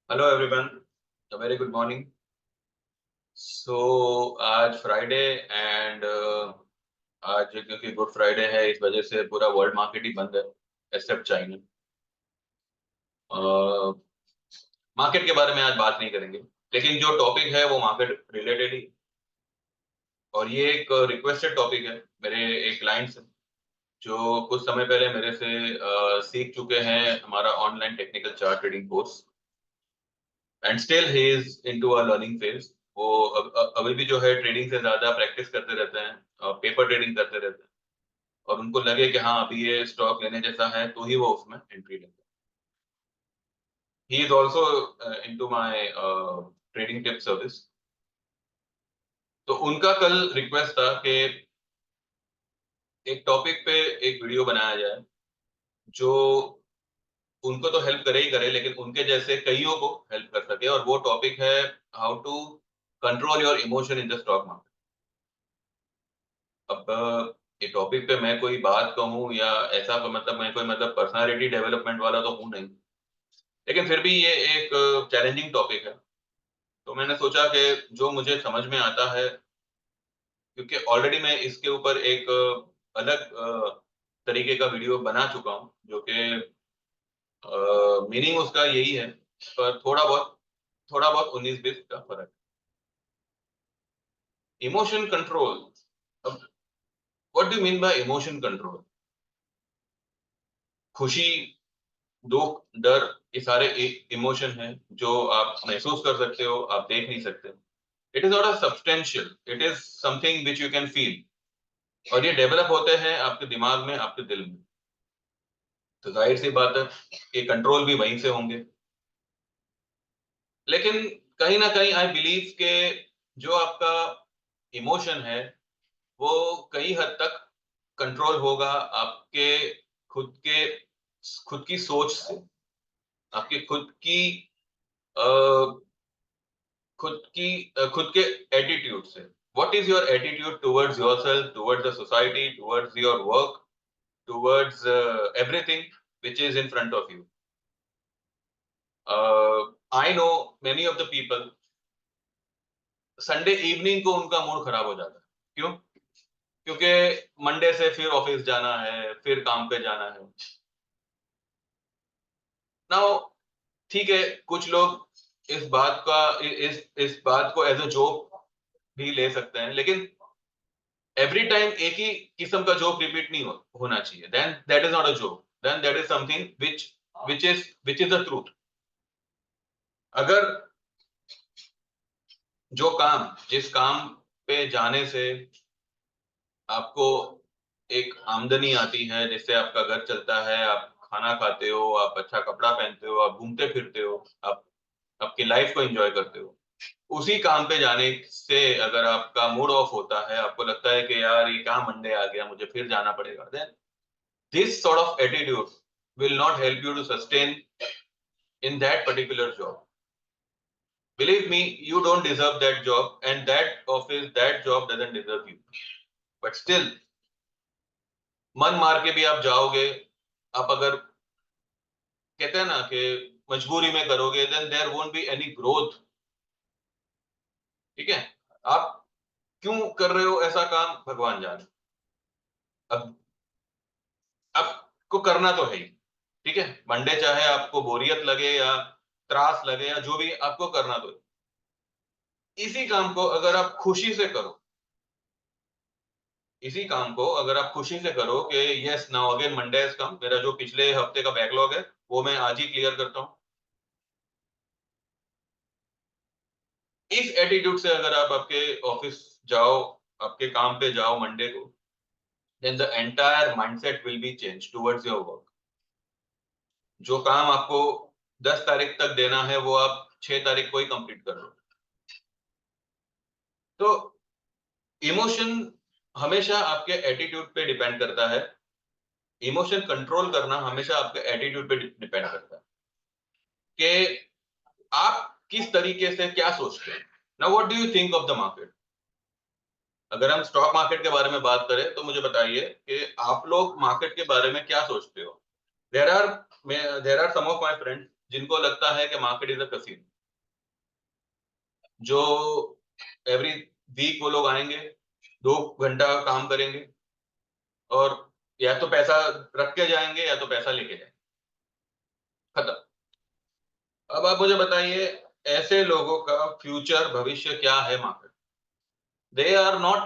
Hello everyone, very good morning. So आज Friday and आज क्योंकि गुड फ्राइडे है इस वजह से पूरा वर्ल्ड मार्केट ही बंद है एक्सेप्ट चाइना। मार्केट के बारे में आज बात नहीं करेंगे, लेकिन जो टॉपिक है वो मार्केट रिलेटेड ही। और ये एक रिक्वेस्टेड टॉपिक है मेरे एक क्लाइंट से, जो कुछ समय पहले मेरे से सीख चुके हैं हमारा online technical chart trading course and still he is into a learning phase. वो अभी भी जो है ट्रेडिंग से ज्यादा प्रैक्टिस करते रहते हैं, पेपर ट्रेडिंग करते रहते हैं और उनको लगे कि हाँ अभी ये स्टॉक लेने जैसा है तो ही वो उसमें एंट्री लेते हैं। He is also into my trading tip service. तो उनका कल रिक्वेस्ट था कि एक टॉपिक पे एक वीडियो बनाया जाए जो उनको तो हेल्प करे ही करे लेकिन उनके जैसे कईयों को हेल्प कर सके, और वो टॉपिक है how to control your emotion in the stock market. अब ये टॉपिक पे मैं कोई बात कहूँ या ऐसा मतलब मैं कोई मतलब पर्सनालिटी डेवलपमेंट वाला तो हूँ नहीं, लेकिन फिर भी ये एक चैलेंजिंग टॉपिक है। तो मैंने सोचा कि जो मुझे समझ में आता है, क्योंकि ऑलरेडी मैं इसके ऊपर एक अलग तरीके का वीडियो बना चुका हूँ जो कि मीनिंग उसका यही है, पर थोड़ा बहुत 19-20 का फर्क। Emotion control. अब what do mean by emotion control? खुशी, दुख, डर, ये सारे इमोशन हैं जो आप महसूस कर सकते हो, आप देख नहीं सकते। It is not a substantial, it is something which you can feel, और ये डेवलप होते हैं आपके दिमाग में, आपके दिल में। तो जाहिर सी बात है ये कंट्रोल भी वहीं से होंगे। लेकिन कहीं ना कहीं आई बिलीव के जो आपका इमोशन है वो कई हद तक कंट्रोल होगा आपके खुद के खुद की सोच से, आपकी अ, खुद के एटीट्यूड से। What is your attitude towards yourself, towards the society, towards your work, towards everything which is in front of you. I know many of the people, Sunday evening को उनका मूड खराब हो जाता है। क्यों? क्योंकि मंडे से फिर ऑफिस जाना है, फिर काम पे जाना है। नाउ ठीक है, कुछ लोग इस बात को एज अ जोक भी ले सकते हैं, लेकिन एवरी टाइम एक ही किस्म का जोक रिपीट नहीं होना चाहिए। Then that is not a joke, then that is something which is the truth. अगर जिस काम पे जाने से आपको एक आमदनी आती है, जिससे आपका घर चलता है, आप खाना खाते हो, आप अच्छा कपड़ा पहनते हो, आप घूमते फिरते हो, आप आपकी लाइफ को एंजॉय करते हो, उसी काम पे जाने से अगर आपका मूड ऑफ होता है, आपको लगता है कि यार ये क्या मंडे आ गया, मुझे फिर जाना पड़ेगा, then this sort of attitude will not help you to sustain in that particular job. Believe me, you don't deserve that job, and that job doesn't deserve you. But still, मन मार के भी आप जाओगे, आप अगर कहते हैं ना कि मजबूरी में करोगे, then there won't be any growth. ठीक है? आप क्यों कर रहे हो ऐसा काम, भगवान जाने। अब आपको करना तो है ही, ठीक है? मंडे चाहे आपको बोरियत लगे या त्रास लगे या जो भी, आपको करना तो है। इसी काम को अगर आप खुशी से करो, इसी काम को अगर आप खुशी से करो कि yes now again Monday has come, मेरा जो पिछले हफ्ते का बैकलॉग है वो मैं आज ही क्लियर करता हूँ, इस एटीट्यूड से अगर आप आपके ऑफिस जाओ, आपके काम पे जाओ मंडे को, then the entire mindset will be change towards your work. जो काम आपको 10 तारीख तक देना है वो आप 6 तारीख को ही कंप्लीट कर लो। तो इमोशन हमेशा आपके एटीट्यूड पे डिपेंड करता है। इमोशन कंट्रोल करना हमेशा आपके एटीट्यूड पे डिपेंड करता है कि आप किस तरीके से क्या सोचते हैं। Now what do you think of the market? अगर हम स्टॉक मार्केट के बारे में बात करें तो मुझे बताइए कि आप लोग मार्केट के बारे में क्या सोचते हो। There are there are some of my friends जिनको लगता है कि मार्केट इज अ कसीनो, जो एवरी वीक वो लोग आएंगे, 2 घंटा काम करेंगे और या तो पैसा रख के जाएंगे या तो पैसा लेके जाएंगे, खत्म। अब आप मुझे बताइए, ऐसे लोगों का फ्यूचर भविष्य क्या है market? They are not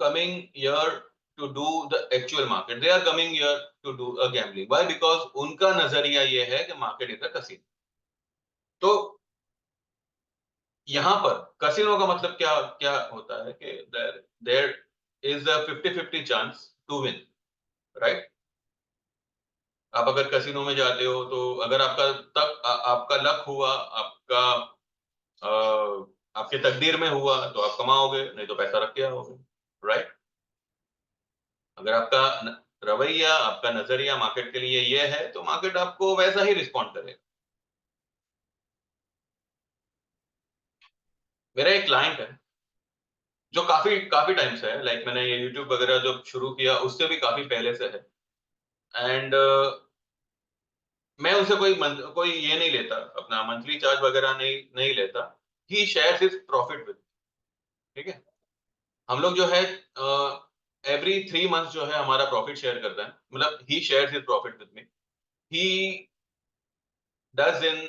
coming here to do the actual market. They are coming here to do a gambling. Why? Because उनका नजरिया ये है कि मार्केट इज अ कसिनो। तो यहाँ पर कसिनो का मतलब क्या क्या होता है कि there is a 50-50 chance to win, right? आप अगर कसिनो में जाते हो तो अगर आपका लक हुआ, अ, आपके तकदीर में हुआ तो आप कमाओगे, नहीं तो पैसा रख के आओगे, राइट? अगर आपका रवैया, आपका नजरिया मार्केट के लिए ये है तो मार्केट आपको वैसा ही रिस्पॉन्ड करेगा। मेरा एक क्लाइंट है जो काफी काफी टाइम से है, लाइक मैंने ये यूट्यूब वगैरह जब शुरू किया उससे भी काफी पहले से है। एंड मैं उनसे कोई ये नहीं लेता, अपना मंथली चार्ज वगैरह नहीं नहीं लेता। ही शेयर्स हिज प्रॉफिट विद, ठीक है? हम लोग जो है एवरी 3 मंथ जो है हमारा प्रॉफिट शेयर करता है, मतलब ही shares his profit with me. He does in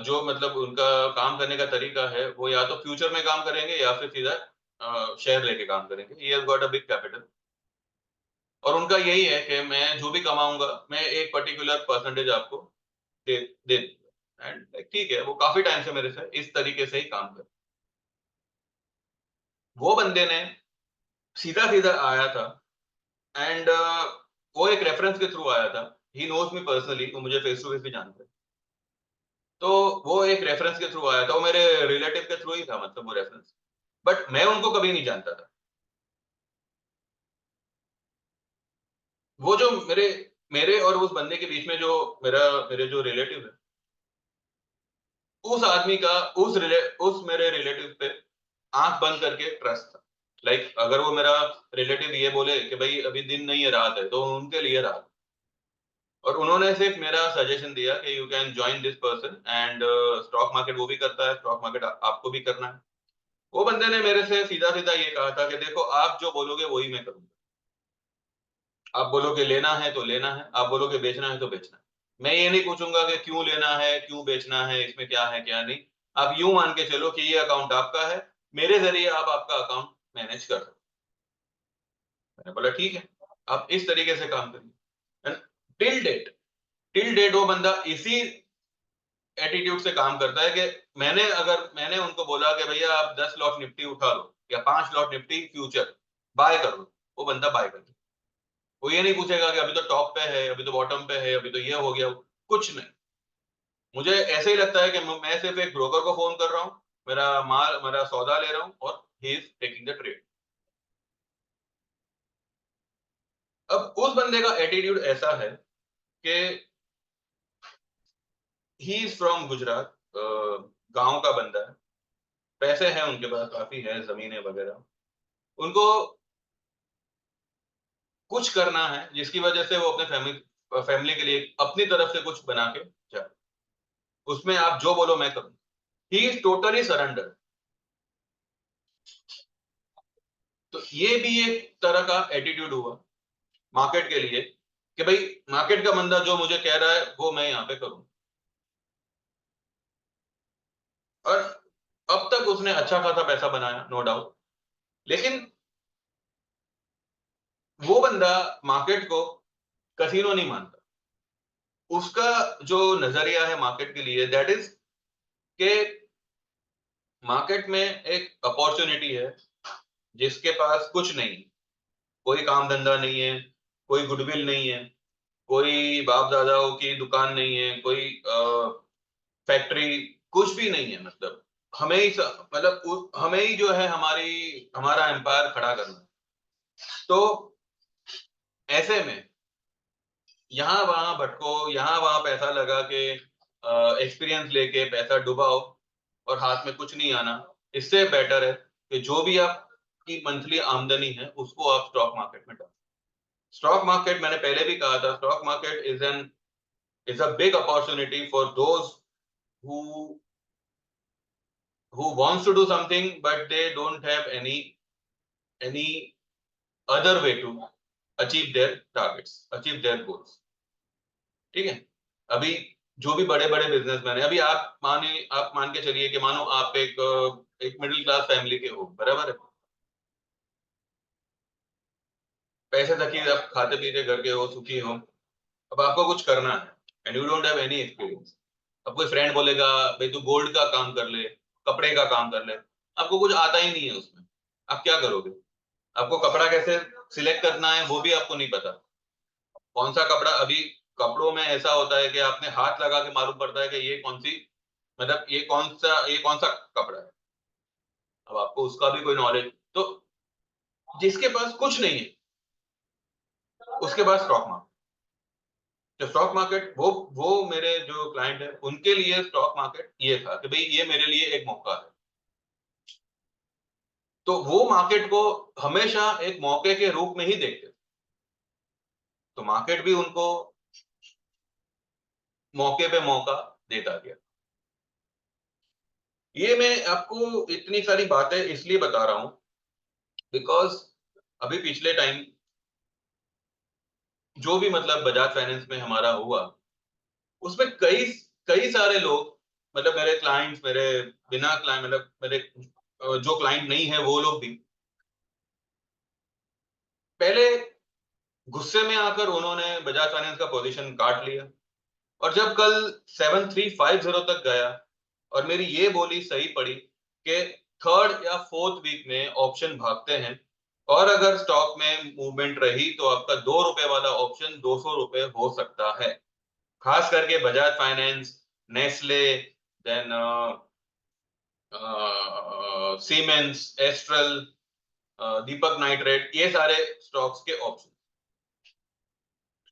जो मतलब उनका काम करने का तरीका है वो या तो फ्यूचर में काम करेंगे या फिर सीधा शेयर लेके काम करेंगे। He has got a big capital और उनका यही है कि मैं जो भी कमाऊंगा मैं एक पर्टिकुलर परसेंटेज आपको दे दे दूंगा। एंड ठीक है, वो काफी टाइम से मेरे से इस तरीके से ही काम कर। वो बंदे ने सीधा सीधा आया था एंड वो एक रेफरेंस के थ्रू आया था। ही नोज मी पर्सनली, वो मुझे फेस टू फेस भी जानते हैं। तो वो एक रेफरेंस के थ्रू आया था, वो मेरे रिलेटिव के थ्रू ही था, मतलब वो रेफरेंस। बट मैं उनको कभी नहीं जानता था। वो जो मेरे मेरे और उस बंदे के बीच में जो मेरे जो रिलेटिव है, उस आदमी का उस मेरे रिलेटिव पे आंख बंद करके ट्रस्ट था। लाइक अगर वो मेरा रिलेटिव ये बोले कि भाई अभी दिन नहीं है रात है, तो उनके लिए रात। और उन्होंने सिर्फ मेरा सजेशन दिया कि you can join this person and stock market वो भी करता है, स्टॉक मार्केट आपको भी करना है। वो बंदे ने मेरे से सीधा सीधा ये कहा था कि देखो आप जो बोलोगे वही मैं करूंगा। आप बोलोगे लेना है तो लेना है, आप बोलोगे बेचना है तो बेचना है। मैं ये नहीं पूछूंगा कि क्यों लेना है, क्यों बेचना है, इसमें क्या है क्या नहीं। आप यूं मान के चलो कि ये अकाउंट आपका है, मेरे जरिए आप आपका अकाउंट मैनेज कर सकते हो। मैंने बोला ठीक है, आप इस तरीके से काम करिए। टिल डेट टिल डेट वो बंदा इसी एटीट्यूड से काम करता है कि मैंने उनको बोला कि भैया आप 10 लॉट निफ्टी उठा लो या 5 लॉट निफ्टी फ्यूचर बाय कर लो, वो बंदा बाय कर लो। वो ये नहीं पूछेगा कि अभी तो टॉप पे है, अभी तो बॉटम पे है, अभी तो ये हो गया, कुछ नहीं। मुझे ऐसे ही लगता है कि मैं सिर्फ एक ब्रोकर को फोन कर रहा हूँ, मेरा सौदा ले रहा हूँ और he is taking the trade. अब उस बंदे का एटीट्यूड ऐसा है कि ही इज फ्रॉम गुजरात, गांव का बंदा है, पैसे हैं उनके पास, काफी है, जमीनें वगैरह। उनको कुछ करना है जिसकी वजह से वो अपने फैमिली फैमिली के लिए अपनी तरफ से कुछ बना के जाए। उसमें आप जो बोलो मैं करूँ। He is totally surrender. तो ये भी एक तरह का एटीट्यूड हुआ मार्केट के लिए कि भाई मार्केट का बंदा जो मुझे कह रहा है वो मैं यहाँ पे करूँ। और अब तक उसने अच्छा खासा पैसा बनाया, नो डाउट। लेकिन वो बंदा मार्केट को कसीनो नहीं मानता। उसका जो नजरिया है मार्केट के लिए, दैट इज के मार्केट में एक अपॉर्चुनिटी है जिसके पास कुछ नहीं, कोई काम धंधा नहीं है, कोई गुडविल नहीं है, कोई बाप दादाओं की दुकान नहीं है, कोई फैक्ट्री, कुछ भी नहीं है। मतलब हमें ही जो है हमारा एम्पायर खड़ा करना है। तो ऐसे में यहाँ वहां भटको, यहाँ वहां पैसा लगा के एक्सपीरियंस लेके पैसा डुबाओ और हाथ में कुछ नहीं आना। इससे बेटर है कि जो भी आपकी मंथली आमदनी है उसको आप स्टॉक मार्केट में डालो। स्टॉक मार्केट, मैंने पहले भी कहा था, stock market is N It's a big opportunity for those who wants to do something but they don't have any other way to achieve their targets, achieve their goals. ठीक है, अभी जो भी बड़े बड़े बिजनेसमैन है, अभी आप मान के चलिए कि मानो आप एक मिडिल क्लास फैमिली के हो, बराबर है, पैसे तक ही आप खाते पीते घर के हो, सुखी हो, अब आपको कुछ करना है and you don't have any experience. अब कोई फ्रेंड बोलेगा भाई तू गोल्ड का काम कर ले, कपड़े का काम कर ले, आपको कुछ आता ही नहीं है उसमें, आप क्या करोगे? आपको कपड़ा कैसे सिलेक्ट करना है वो भी आपको नहीं पता, कौन सा कपड़ा, अभी कपड़ों में ऐसा होता है कि आपने हाथ लगा के मालूम पड़ता है कि ये कौन सी, मतलब ये कौन सा कपड़ा है। अब आपको उसका भी कोई नॉलेज, तो जिसके पास कुछ नहीं है उसके पास स्टॉक मार्केट, जो स्टॉक मार्केट, वो मेरे जो क्लाइंट है उनके लिए स्टॉक मार्केट ये था कि भाई ये मेरे लिए एक मौका है। तो वो मार्केट को हमेशा एक मौके के रूप में ही देखते थे, तो मार्केट भी उनको मौके पे मौका देता गया। ये मैं आपको इतनी सारी बातें इसलिए बता रहा हूं बिकॉज अभी पिछले टाइम जो भी मतलब बजाज फाइनेंस में हमारा हुआ, उसमें कई कई सारे लोग, मतलब मेरे क्लाइंट्स, मेरे बिना क्लाइंट, मतलब मेरे जो क्लाइंट नहीं है वो लोग भी पहले गुस्से में आकर उन्होंने बजाज फाइनेंस का पोजीशन काट लिया, और जब कल 7350 तक गया और मेरी ये बोली सही पड़ी कि थर्ड या फोर्थ वीक में ऑप्शन भागते हैं, और अगर स्टॉक में मूवमेंट रही तो आपका ₹2 वाला ऑप्शन ₹200 हो सकता है। खास करके Bajaj finance, Nestle, then Siemens, Astral, Deepak nitrite, ये सारे स्टॉक्स के ऑप्शन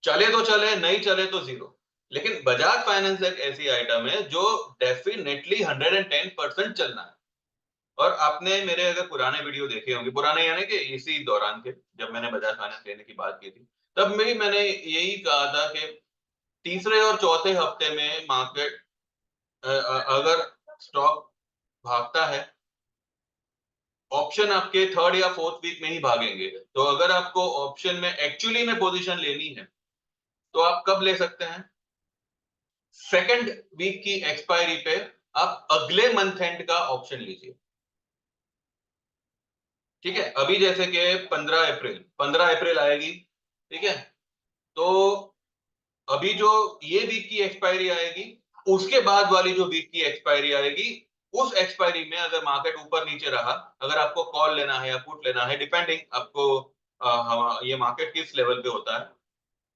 चले तो चले, नहीं चले तो जीरो। लेकिन बजाज फाइनेंस एक ऐसी आइटम है जो डेफिनेटली 110% चलना है। और आपने मेरे अगर पुराने वीडियो देखे होंगे, पुराने यानी कि इसी दौरान के, जब मैंने बजाज फाइनेंस लेने की बात की थी, तब भी मैंने यही कहा था कि तीसरे और चौथे हफ्ते में मार्केट अगर स्टॉक भागता है, ऑप्शन आपके थर्ड या फोर्थ वीक में ही भागेंगे। तो अगर आपको ऑप्शन में एक्चुअली में पोजीशन लेनी है तो आप कब ले सकते हैं? सेकंड वीक की एक्सपायरी पे आप अगले मंथ एंड का ऑप्शन लीजिए। ठीक है, अभी जैसे कि 15 अप्रैल आएगी, ठीक है, तो अभी जो ये वीक की एक्सपायरी आएगी, उसके बाद वाली जो वीक की एक्सपायरी आएगी, उस एक्सपायरी में अगर मार्केट ऊपर नीचे रहा, अगर आपको कॉल लेना है या पुट लेना है, डिपेंडिंग आपको ये मार्केट किस लेवल पे होता है,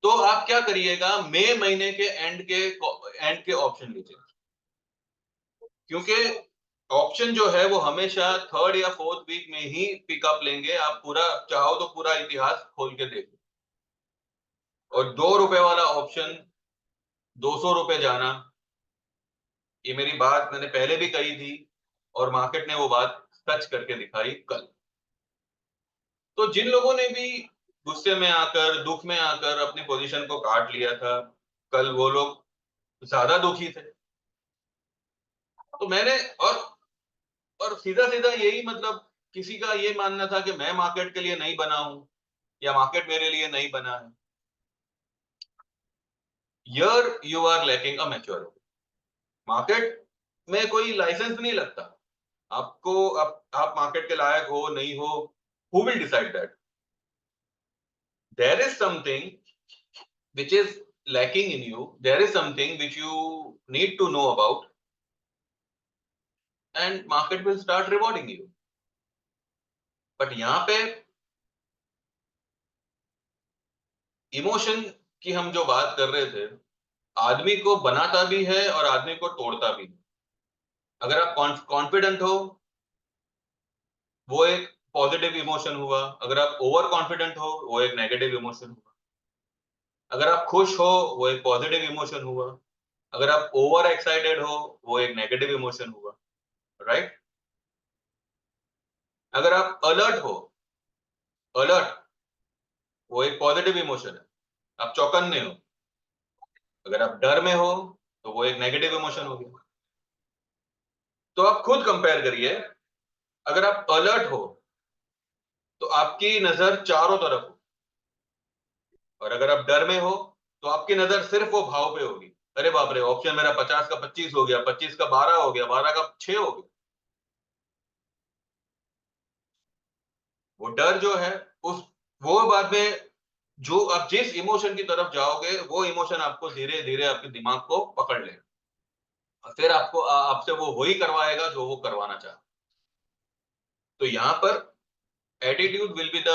तो आप क्या करिएगा, मई महीने के एंड के ऑप्शन लीजिए, क्योंकि ऑप्शन जो है वो हमेशा थर्ड या फोर्थ वीक में ही पिकअप लेंगे। आप पूरा चाहो तो पूरा इतिहास खोल के देखो, और ₹2 वाला ऑप्शन ₹200 जाना, ये मेरी बात मैंने पहले भी कही थी और मार्केट ने वो बात सच करके दिखाई कल। तो जिन लोगों ने भी गुस्से में आकर, दुख में आकर अपनी पोजीशन को काट लिया था, कल वो लोग ज्यादा दुखी थे। तो मैंने और सीधा सीधा यही मतलब, किसी का ये मानना था कि मैं मार्केट के लिए नहीं बना हूं या मार्केट मेरे लिए नहीं बना है। Here you are lacking a maturity. Market में कोई लाइसेंस नहीं लगता आपको, आप मार्केट के लायक हो नहीं हो, who will decide that? There is something which is lacking in you, there is something which you need to know about, and market will start rewarding you. But यहाँ पे इमोशन की हम जो बात कर रहे थे, आदमी को बनाता भी है और आदमी को तोड़ता भी है। अगर आप कॉन्फिडेंट हो, वो एक पॉजिटिव इमोशन हुआ। अगर आप ओवर कॉन्फिडेंट हो, वो एक नेगेटिव इमोशन हुआ। अगर आप खुश हो, वो एक पॉजिटिव इमोशन हुआ। अगर आप ओवर एक्साइटेड हो, वो एक नेगेटिव इमोशन हुआ, राइट? अगर आप अलर्ट हो, अलर्ट, वो एक पॉजिटिव इमोशन है, आप चौकन्ने हो। अगर आप डर में हो तो वो एक नेगेटिव इमोशन हो गया। तो आप खुद कंपेयर करिए, अगर आप अलर्ट हो तो आपकी नजर चारों तरफ हो, और अगर आप डर में हो तो आपकी नजर सिर्फ वो भाव पे होगी। अरे बाप रे, ऑप्शन मेरा 50 का 25 हो गया, 25 का 12 हो गया, 12 का 6 हो गया। वो डर जो है, उस वो बाद में जो आप जिस इमोशन की तरफ जाओगे वो इमोशन आपको धीरे धीरे आपके दिमाग को पकड़ लेगा, और फिर आपको आपसे वो वही करवाएगा जो वो करवाना चाहता। तो यहां पर attitude will be the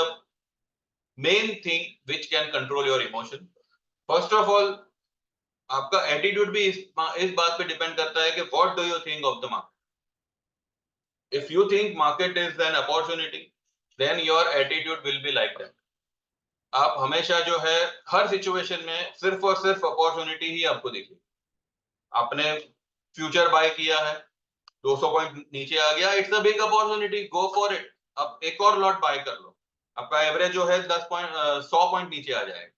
main thing which can control your emotion. First of all, आपका एटीट्यूड भी इस बात पे डिपेंड करता है कि what do you think of the market. If you think market is an opportunity, then your attitude will be like that. आप हमेशा जो है, हर सिचुएशन में सिर्फ और सिर्फ अपॉर्चुनिटी ही आपको दिखेगी। आपने फ्यूचर बाय किया है, 200 पॉइंट नीचे आ गया, it's a big opportunity, go for it. अब एक और लॉट बाय कर लो, आपका एवरेज जो है 10 पॉइंट 100 पॉइंट नीचे आ जाएगा।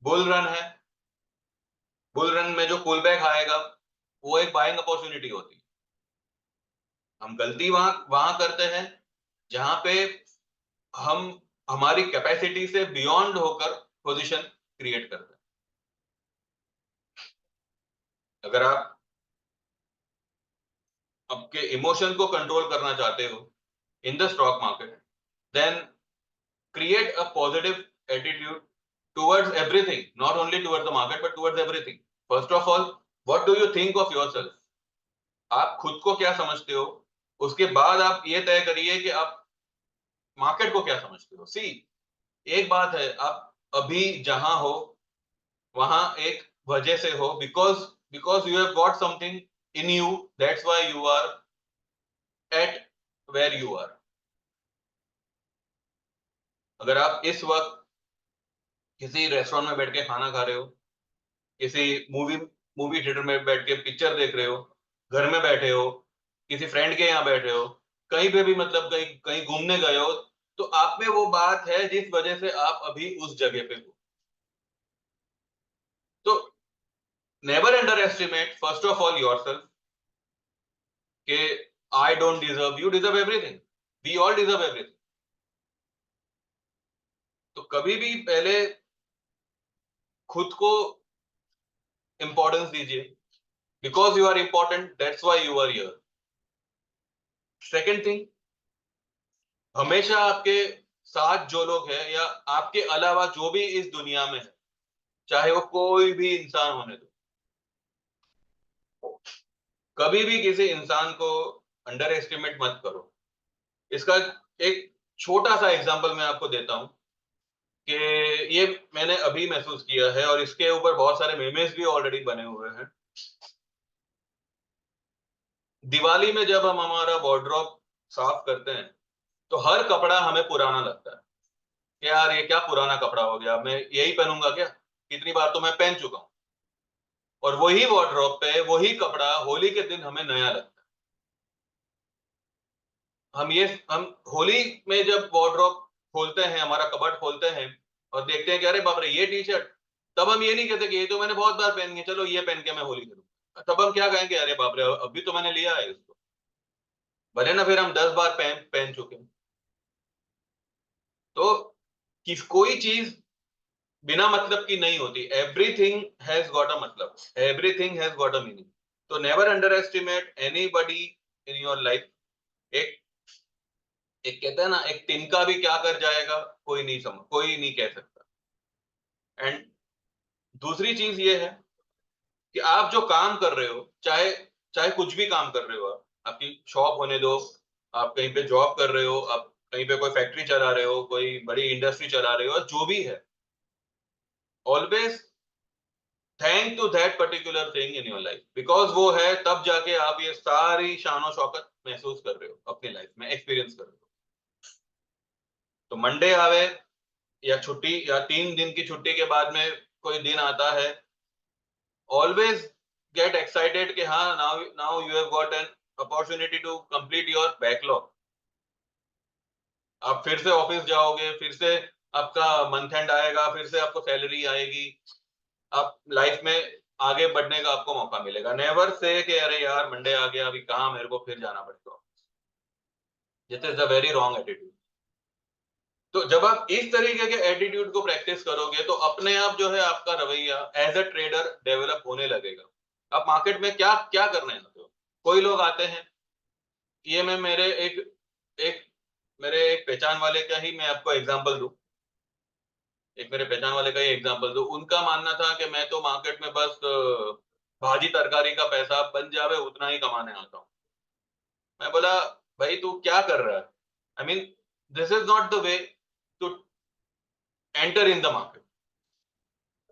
बुल रन है, बुल रन में जो पुल बैक आएगा वो एक बाइंग अपॉर्चुनिटी होती है। हम गलती वहां वहां करते हैं जहां पे हम हमारी कैपेसिटी से बियॉन्ड होकर पोजीशन क्रिएट करते हैं। अगर आप आपके इमोशन को कंट्रोल करना चाहते हो in the stock market, then create a positive attitude towards everything, not only towards the market but towards everything. First of all, what do you think of yourself? आप खुद को क्या समझते हो? उसके बाद आप ये तय करिए कि आप मार्केट को क्या समझते हो। सी, एक बात है, आप अभी जहां हो वहां एक वजह से हो, because you have got something in you, that's why you are at where you are. अगर आप इस वक्त किसी रेस्टोरेंट में बैठ के खाना खा रहे हो, किसी मूवी मूवी थिएटर में बैठ के पिक्चर देख रहे हो, घर में बैठे हो, किसी फ्रेंड के यहाँ बैठे हो, कहीं पे भी, मतलब कहीं कहीं घूमने गए हो, तो आप में वो बात है जिस वजह से आप अभी उस जगह पे हो। तो never underestimate first of all yourself, के I don't deserve, you deserve everything, we all deserve everything. तो कभी भी पहले खुद को इंपॉर्टेंस दीजिए, because you are important, that's why you are here. Second thing, हमेशा आपके साथ जो लोग हैं या आपके अलावा जो भी इस दुनिया में है, चाहे वो कोई भी इंसान होने दो, कभी भी किसी इंसान को अंडर एस्टिमेट मत करो। इसका एक छोटा सा एग्जांपल मैं आपको देता हूं कि ये मैंने अभी महसूस किया है, और इसके ऊपर बहुत सारे मेमेस भी ऑलरेडी बने हुए हैं। दिवाली में जब हम हमारा वार्डरोब साफ करते हैं तो हर कपड़ा हमें पुराना लगता है कि यार ये क्या पुराना कपड़ा हो गया, मैं यही पहनूंगा क्या, कितनी बार तो मैं पहन चुका हूं। और वही वार्डरोब पे वही कपड़ा होली के दिन हमें नया लगता है। हम होली में जब वार्डरोब खोलते हैं, हमारा कबर्ड खोलते हैं और देखते हैं कि अरे बाप रे ये टी शर्ट, तब हम ये नहीं कहते कि ये तो मैंने बहुत बार पहनी है, चलो ये पहन के मैं होली खेलूंगा। तब हम क्या कहेंगे, अरे बाप रे अभी तो मैंने लिया है इसको, भले ना फिर हम 10 बार पहन पहन चुके हैं। तो किस कोई चीज बिना मतलब की नहीं होती, एवरीथिंग हैज गॉट अ मतलब, everything has got a meaning. तो never underestimate anybody in your life. एक एक कहते हैं ना, एक तिनका भी क्या कर जाएगा, कोई नहीं कह सकता। एंड दूसरी चीज ये है कि आप जो काम कर रहे हो, चाहे चाहे कुछ भी काम कर रहे हो, आप आपकी शॉप होने दो, आप कहीं पे जॉब कर रहे हो, आप कहीं पे कोई फैक्ट्री चला रहे हो, कोई बड़ी इंडस्ट्री चला रहे हो, जो भी है, always thank to that particular thing in your life, because वो है तब जाके आप ये सारी शान शौकत महसूस कर रहे हो, अपनी लाइफ में एक्सपीरियंस कर रहे हो। तो मंडे आवे या छुट्टी या 3 दिन की छुट्टी के बाद में कोई दिन आता है, ऑलवेज गेट एक्साइटेड कि हाँ, now now you have got an opportunity to complete your backlog. आप फिर से ऑफिस जाओगे, फिर से आपका मंथ एंड आएगा, फिर से आपको सैलरी आएगी, आप लाइफ में आगे बढ़ने का आपको मौका मिलेगा। नेवर से कि अरे यार मंडे आ गया, अभी कहाँ मेरे को फिर जाना पड़ेगा। This is a very wrong attitude. तो जब आप इस तरीके के एटीट्यूड को प्रैक्टिस करोगे तो अपने आप जो है आपका रवैया एज अ ट्रेडर डेवलप होने लगेगा। आप मार्केट में क्या क्या करने आते हो। कोई लोग आते हैं, ये मैं एक मेरे एक पहचान वाले का ही मैं आपको एग्जांपल दूं। एक मेरे पहचान वाले का ही एग्जांपल दूं। उनका मानना था कि मैं तो मार्केट में बस भाजी तरकारी का पैसा बन जावे उतना ही कमाने आता हूँ। मैं बोला भाई तू क्या कर रहा है। I mean this is not the way to enter in the market.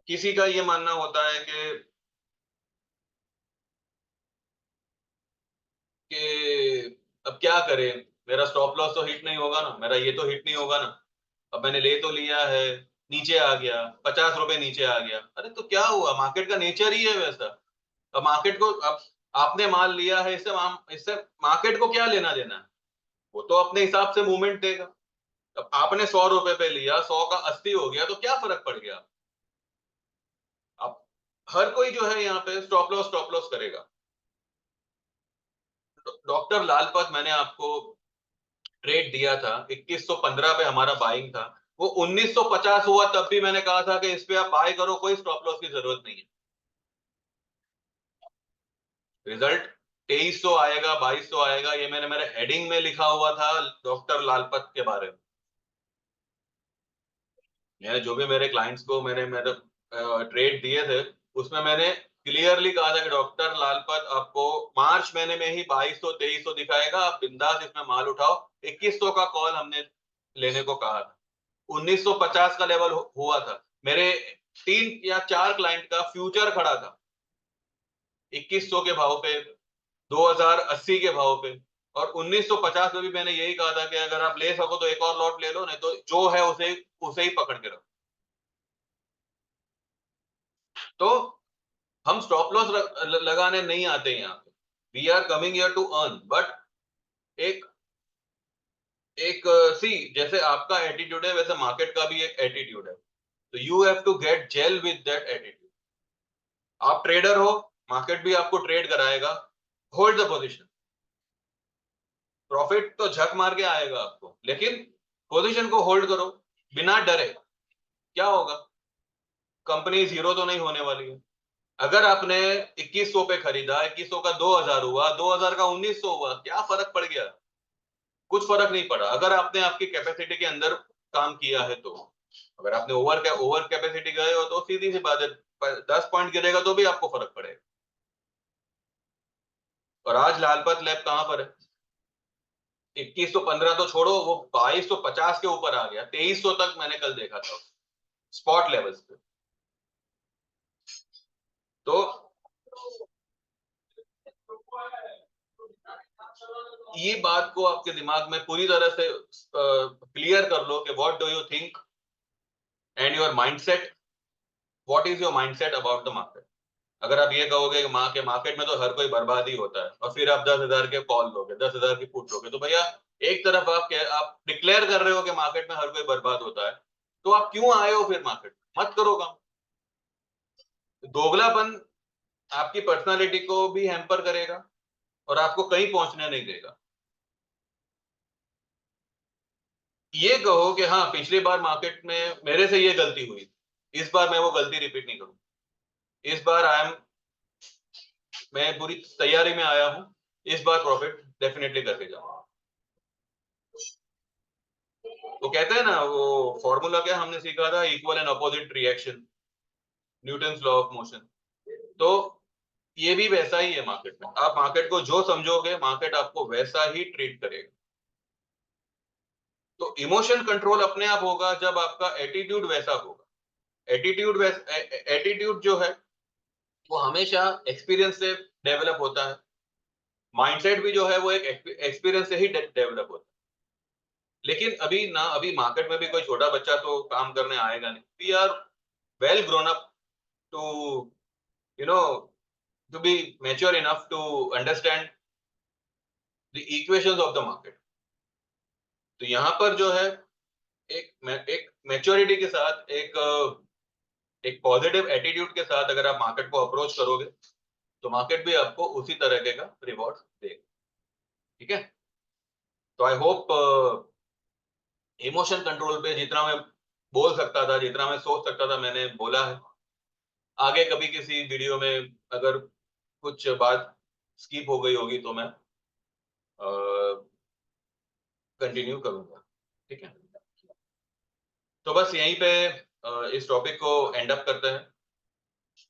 किसी का ये मानना होता है कि अब क्या करें, मेरा स्टॉप लॉस तो हिट नहीं होगा ना, मेरा ये तो हिट नहीं होगा ना, अब मैंने ले तो लिया है, नीचे आ गया, 50 रुपए नीचे आ गया, अरे तो क्या हुआ, मार्केट का नेचर ही है वैसा। अब मार्केट को अब आपने माल लिया है, इससे मार्केट को क्या लेना देना है। वो तो अपने हिसाब से मूवमेंट देगा। अब आपने 100 रुपए पे लिया, 100 का 80 हो गया तो क्या फर्क पड़ गया। अब हर कोई जो है यहाँ पे स्टॉप लॉस करेगा। डॉक्टर लालपत मैंने आपको ट्रेड दिया था, 2115 पे हमारा बाइंग था, वो 1950 हुआ तब भी मैंने कहा था कि इस पे आप बाय करो, कोई स्टॉप लॉस की जरूरत नहीं है। रिजल्ट 2300 आएगा, 2200 आएगा, ये मैंने मेरे हेडिंग में लिखा हुआ था डॉक्टर लालपत के बारे में। मैंने जो भी मेरे क्लाइंट्स को मैंने मेरे ट्रेड दिए थे, उसमें मैंने क्लियरली कहा था कि डॉक्टर लालपत आपको मार्च महीने में ही 2200 2300 दिखाएगा, आप बिंदास इसमें माल उठाओ। 2100 का कॉल हमने लेने को कहा था, 1950 का लेवल हुआ था। मेरे 3 या 4 क्लाइंट का फ्यूचर खड़ा था 2100 के भाव पे, 2080 के भाव पे, और 1950 में भी मैंने यही कहा था कि अगर आप ले सको तो एक और लॉट ले लो, नहीं तो जो है उसे उसे ही पकड़ के रखो। तो हम स्टॉप लॉस लगाने नहीं आते हैं यहाँ पे। We are coming here to earn, but एक एक सी जैसे आपका एटीट्यूड है वैसे मार्केट का भी एक एटीट्यूड है। तो you have to get gel with that attitude. आप ट्रेडर हो, मार्केट भी आपको ट्रेड कराएगा, होल्ड द पोजीशन। प्रॉफिट तो झक मार के आएगा आपको, लेकिन पोजीशन को होल्ड करो बिना डरे। क्या होगा, कंपनी जीरो तो नहीं होने वाली है। अगर आपने 2100 पे खरीदा, 2100 का 2000 हुआ, 2000 का 1900 हुआ, क्या फर्क पड़ गया। कुछ फर्क नहीं पड़ा अगर आपने आपकी कैपेसिटी के अंदर काम किया है तो। अगर आपने ओवर कैपेसिटी गए हो तो सीधी सी बात है, 10 पॉइंट गिरेगा तो भी आपको फर्क पड़ेगा। और आज लालपत लैब कहां पर है, 2115 तो छोड़ो, वो 2250 के ऊपर आ गया, 2300 तक मैंने कल देखा था स्पॉट लेवल्स पे। तो ये बात को आपके दिमाग में पूरी तरह से क्लियर कर लो कि what do you think and your mindset, what is your mindset about the market. अगर आप ये कहोगे कि माँ के मार्केट में तो हर कोई बर्बाद ही होता है, और फिर आप 10,000 के कॉल लोगे, 10,000 की पुट लोगे, तो भैया एक तरफ आप डिक्लेयर कर रहे हो कि मार्केट में हर कोई बर्बाद होता है, तो आप क्यों आए हो फिर मार्केट में? मत करो काम। दोगलापन आपकी पर्सनालिटी को भी हैम्पर करेगा और आपको कहीं पहुंचने नहीं देगा। ये कहो कि हाँ पिछली बार मार्केट में मेरे से ये गलती हुई, इस बार मैं वो गलती रिपीट नहीं करूंगा, इस बार मैं पूरी तैयारी में आया हूं, इस बार प्रॉफिट डेफिनेटली करके जाऊंगा। तो कहते हैं ना वो फॉर्मूला, क्या हमने सीखा था, equal and opposite reaction, Newton's law of motion. तो ये भी वैसा ही है मार्केट में, आप मार्केट को जो समझोगे मार्केट आपको वैसा ही ट्रीट करेगा। तो इमोशन कंट्रोल अपने आप होगा जब आपका एटीट्यूड वैसा होगा। एटीट्यूड जो है वो हमेशा एक्सपीरियंस से डेवलप होता है। माइंडसेट भी जो है वो एक एक्सपीरियंस से ही डेवलप होता है। लेकिन अभी मार्केट में भी कोई छोटा बच्चा तो काम करने आएगा नहीं। We are well grown up to you know to be mature enough to understand the equations of the market. तो यहाँ पर जो है एक मैच्योरिटी के साथ, एक पॉजिटिव एटीट्यूड के साथ अगर आप मार्केट को अप्रोच करोगे तो मार्केट भी आपको उसी तरीके का रिवॉर्ड देगा। ठीक है, तो आई होप इमोशन कंट्रोल पे जितना मैं बोल सकता था, जितना मैं सोच सकता था, मैंने बोला है। आगे कभी किसी वीडियो में अगर कुछ बात स्किप हो गई होगी तो मैं कंटिन्यू करूंगा। ठीक है, तो बस यहीं पे इस टॉपिक को एंड अप करते हैं।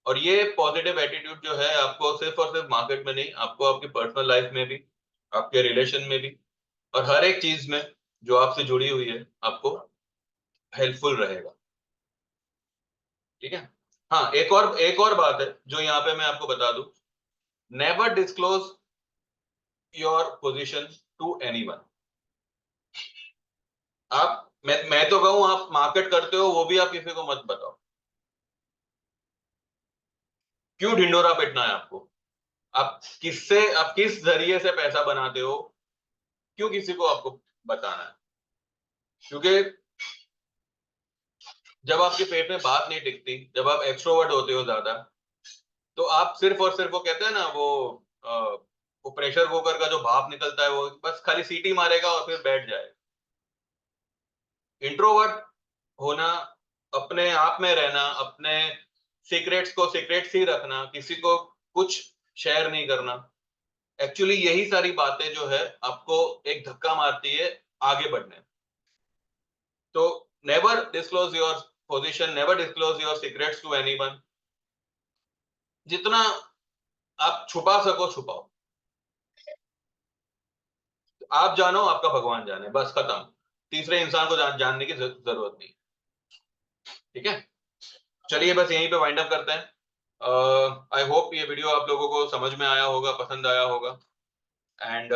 और ये पॉजिटिव एटीट्यूड जो है आपको सिर्फ और सिर्फ मार्केट में नहीं, आपको आपकी पर्सनल लाइफ में भी, आपके रिलेशन में भी, और हर एक चीज में जो आपसे जुड़ी हुई है आपको हेल्पफुल रहेगा। ठीक है, हाँ, एक और बात है जो यहाँ पे मैं आपको बता दूं। Never disclose your position to anyone. मैं तो कहूं, आप मार्केट करते हो वो भी आप किसी को मत बताओ। क्यों ढिंडोरा पिटना है आपको? आप किस जरिए से पैसा बनाते हो, क्यों किसी को आपको बताना है? क्योंकि जब आपके पेट में बात नहीं टिकती, जब आप एक्सट्रोवर्ट होते हो ज्यादा, तो आप सिर्फ और सिर्फ, वो कहते हैं ना, वो प्रेशर कुकर का जो भाप निकलता है वो बस खाली सीटी मारेगा और फिर बैठ जाएगा। इंट्रोवर्ट होना, अपने आप में रहना, अपने सीक्रेट्स को सीक्रेट्स ही रखना, किसी को कुछ शेयर नहीं करना, एक्चुअली यही सारी बातें जो है आपको एक धक्का मारती है आगे बढ़ने। तो never disclose your position, never disclose your secrets to anyone. जितना आप छुपा सको छुपाओ। आप जानो, आपका भगवान जाने, बस खत्म। तीसरे इंसान को जानने की जरूरत नहीं। ठीक है, चलिए बस यहीं पे वाइंड अप करते हैं। आई होप ये वीडियो आप लोगों को समझ में आया होगा, पसंद आया होगा। एंड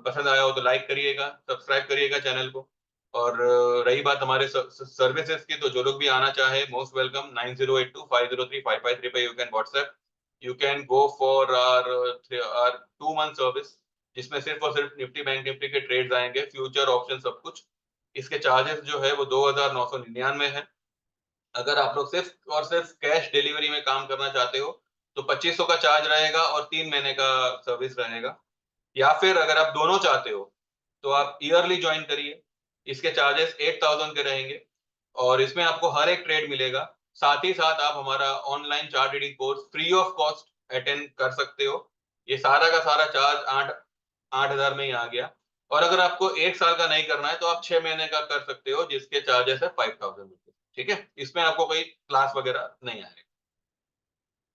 पसंद आया हो तो लाइक करिएगा, सब्सक्राइब करिएगा चैनल को। और रही बात हमारे सर्विसेज की, तो जो लोग भी आना चाहे, मोस्ट वेलकम। 9082503553 पे you can WhatsApp, you can go for our 2 month service, जिसमें सिर्फ और सिर्फ निफ्टी बैंक निफ्टी के ट्रेड्स आएंगे, फ्यूचर ऑप्शन सब कुछ। इसके चार्जेस जो है वो 2999 है। अगर आप लोग सिर्फ और सिर्फ कैश डिलीवरी में काम करना चाहते हो तो 2500 का चार्ज रहेगा और 3 महीने का सर्विस रहेगा। या फिर अगर आप दोनों चाहते हो तो आप ईयरली ज्वाइन करिए। इसके चार्जेस 8000 के रहेंगे और इसमें आपको हर एक ट्रेड मिलेगा। साथ ही साथ आप हमारा online chart reading course free of cost attend कर सकते हो। ये सारा का सारा चार्ज 8,000 में ही आ गया। और अगर आपको 1 साल का नहीं करना है तो आप 6 महीने का कर सकते हो, जिसके चार्जेस है 5000 रुपीज। ठीक है, इसमें आपको कोई क्लास वगैरह नहीं आएगा।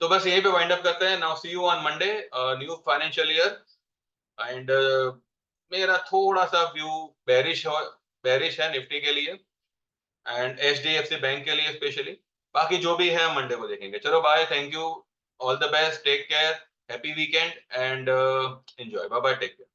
तो बस यहीं पे वाइंड अप करते हैं। Now see you on Monday, new financial year. And मेरा थोड़ा सा व्यू बेरिश है निफ्टी के लिए एंड एचडीएफसी बैंक के लिए स्पेशली। बाकी जो भी है हम मंडे को देखेंगे। चलो bye, thank you, all the best, take care, happy weekend and enjoy, bye bye, take care.